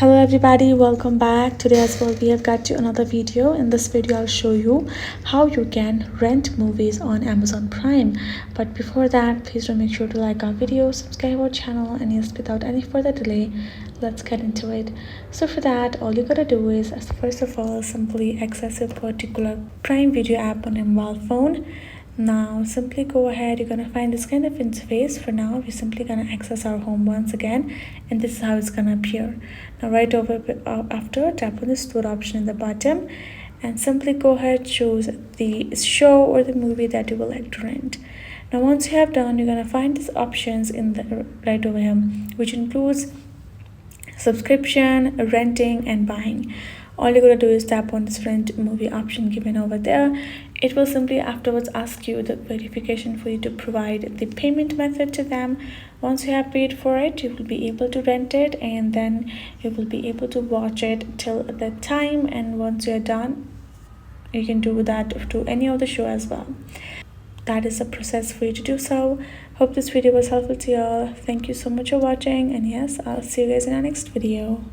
Hello everybody, welcome back. Today as well we have got you another video. In this video I'll show you how you can rent movies on Amazon Prime. But before that, please do make sure to like our video, subscribe our channel, and yes, without any further delay, let's get into it. So for that, all you gotta do is first of all simply access a particular Prime Video app on your mobile phone. Now simply go ahead, you're gonna find this kind of interface. For now we're simply gonna access our home once again, and this is how it's gonna appear. Now right over after, tap on the store option in the bottom and simply go ahead, choose the show or the movie that you would like to rent. Now once you have done, you're gonna find these options in the right over here, which includes subscription, renting, and buying. All you're going to do is tap on this rent movie option given over there. It will simply afterwards ask you the verification for you to provide the payment method to them. Once you have paid for it, you will be able to rent it, and then you will be able to watch it till the time. And once you're done, you can do that to any of the show as well. That is the process for you to do so. Hope this video was helpful to you all. Thank you so much for watching, and yes, I'll see you guys in our next video.